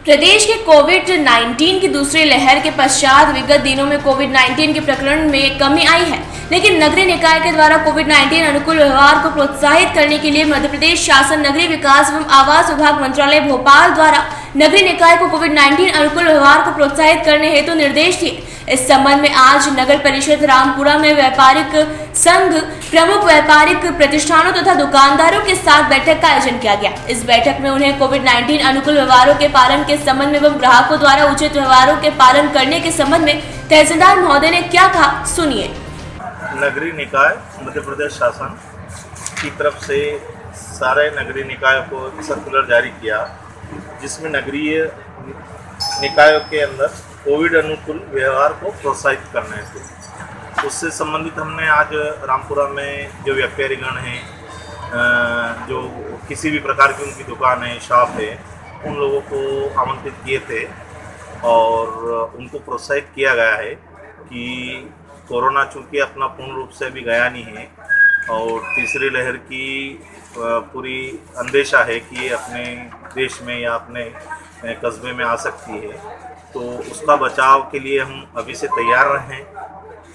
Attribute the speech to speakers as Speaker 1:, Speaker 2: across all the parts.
Speaker 1: प्रदेश के कोविड-19 की दूसरी लहर के पश्चात विगत दिनों में कोविड-19 के प्रकरण में कमी आई है, लेकिन नगरीय निकाय के द्वारा कोविड-19 अनुकूल व्यवहार को प्रोत्साहित करने के लिए मध्य प्रदेश शासन नगरीय विकास एवं आवास विभाग मंत्रालय भोपाल द्वारा नगरीय निकाय को कोविड-19 अनुकूल व्यवहार को प्रोत्साहित करने हेतु निर्देश दिए। इस संबंध में आज नगर परिषद रामपुरा में व्यापारिक संघ प्रमुख व्यापारिक प्रतिष्ठानों तथा दुकानदारों के साथ बैठक का आयोजन किया गया। इस बैठक में उन्हें कोविड-19 अनुकूल व्यवहारों के पालन के संबंध में एवं ग्राहकों द्वारा उचित व्यवहारों के पालन करने के संबंध में तहसीलदार महोदय ने क्या कहा, सुनिए।
Speaker 2: नगरीय निकाय मध्य प्रदेश शासन की तरफ से सारे नगरीय निकायों को सर्कुलर जारी किया, जिसमें नगरीय निकायों के अंदर कोविड अनुकूल व्यवहार को प्रोत्साहित करने थे। उससे संबंधित हमने आज रामपुरा में जो व्यापारीगण हैं, जो किसी भी प्रकार की उनकी दुकान है, शॉप है, उन लोगों को आमंत्रित किए थे और उनको प्रोत्साहित किया गया है कि कोरोना चूँकि अपना पूर्ण रूप से अभी गया नहीं है और तीसरी लहर की पूरी अंदेशा है कि ये अपने देश में या अपने कस्बे में आ सकती है, तो उसका बचाव के लिए हम अभी से तैयार रहें।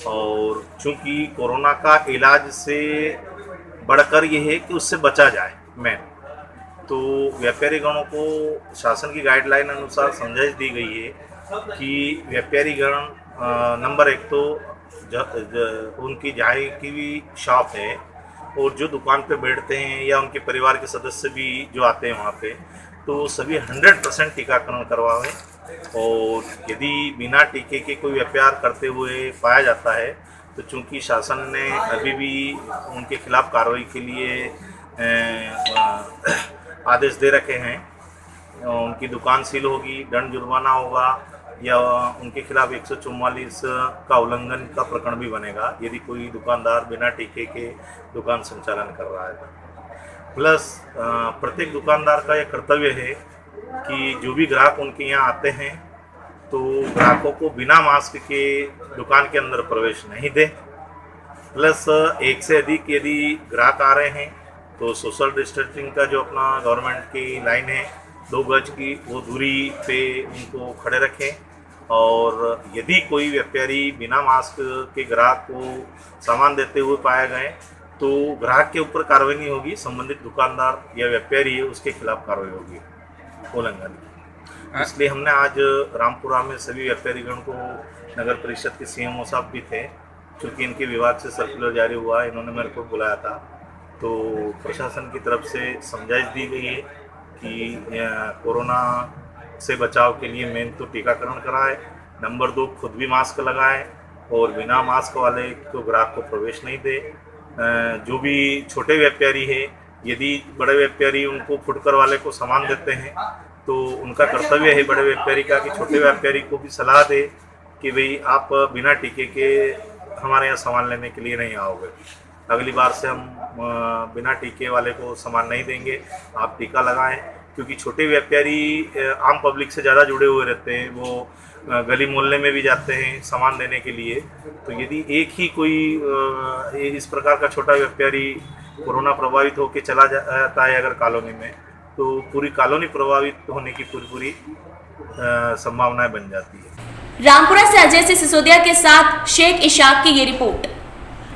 Speaker 2: और चूँकि कोरोना का इलाज से बढ़कर ये है कि उससे बचा जाए मेन, तो व्यापारीगणों को शासन की गाइडलाइन अनुसार समझाइश दी गई है कि व्यापारीगण नंबर एक तो उनकी जहाँ की भी शॉप है और जो दुकान पे बैठते हैं या उनके परिवार के सदस्य भी जो आते हैं वहाँ पे, तो सभी 100% टीकाकरण करवाएं। और यदि बिना टीके के कोई व्यापार करते हुए पाया जाता है तो चूंकि शासन ने अभी भी उनके खिलाफ कार्रवाई के लिए आदेश दे रखे हैं, उनकी दुकान सील होगी, दंड जुर्माना होगा या उनके खिलाफ 144 का उल्लंघन का प्रकरण भी बनेगा यदि कोई दुकानदार बिना टीके के दुकान संचालन कर रहा है। प्लस प्रत्येक दुकानदार का यह कर्तव्य है कि जो भी ग्राहक उनके यहाँ आते हैं तो ग्राहकों को बिना मास्क के दुकान के अंदर प्रवेश नहीं दे। प्लस एक से अधिक यदि ग्राहक आ रहे हैं तो सोशल डिस्टेंसिंग का जो अपना गवर्नमेंट की लाइन है 2 गज की, वो दूरी पे उनको खड़े रखें। और यदि कोई व्यापारी बिना मास्क के ग्राहक को सामान देते हुए पाए गए तो ग्राहक के ऊपर कार्रवाई नहीं होगी, संबंधित दुकानदार या व्यापारी है उसके खिलाफ कार्रवाई होगी उल्लंघन की। इसलिए हमने आज रामपुरा में सभी व्यापारीगण को, नगर परिषद के सीएमओ साहब भी थे, क्योंकि इनके विभाग से सर्कुलर जारी हुआ, इन्होंने मेरे को बुलाया था, तो प्रशासन की तरफ से समझाइश दी गई है कि कोरोना से बचाव के लिए मेन तो टीकाकरण कराए, नंबर 2 खुद भी मास्क लगाए और बिना मास्क वाले को ग्राहक को प्रवेश नहीं दे। जो भी छोटे व्यापारी है, यदि बड़े व्यापारी उनको फुटकर वाले को सामान देते हैं तो उनका कर्तव्य है बड़े व्यापारी का कि छोटे व्यापारी को भी सलाह दे कि भाई आप बिना टीके के हमारे यहाँ सामान लेने के लिए नहीं आओगे, अगली बार से हम बिना टीके वाले को सामान नहीं देंगे, आप टीका लगाएं। क्योंकि छोटे व्यापारी आम पब्लिक से ज़्यादा जुड़े हुए रहते हैं, वो गली मोहल्ले में भी जाते हैं सामान देने के लिए, तो यदि एक ही कोई इस प्रकार का छोटा व्यापारी कोरोना प्रभावित होकर चला जाता है अगर कॉलोनी में, तो पूरी कॉलोनी प्रभावित होने की पूरी संभावनाएं बन जाती है।
Speaker 1: रामपुरा से अजय सिसोदिया के साथ शेख इशाक की ये रिपोर्ट।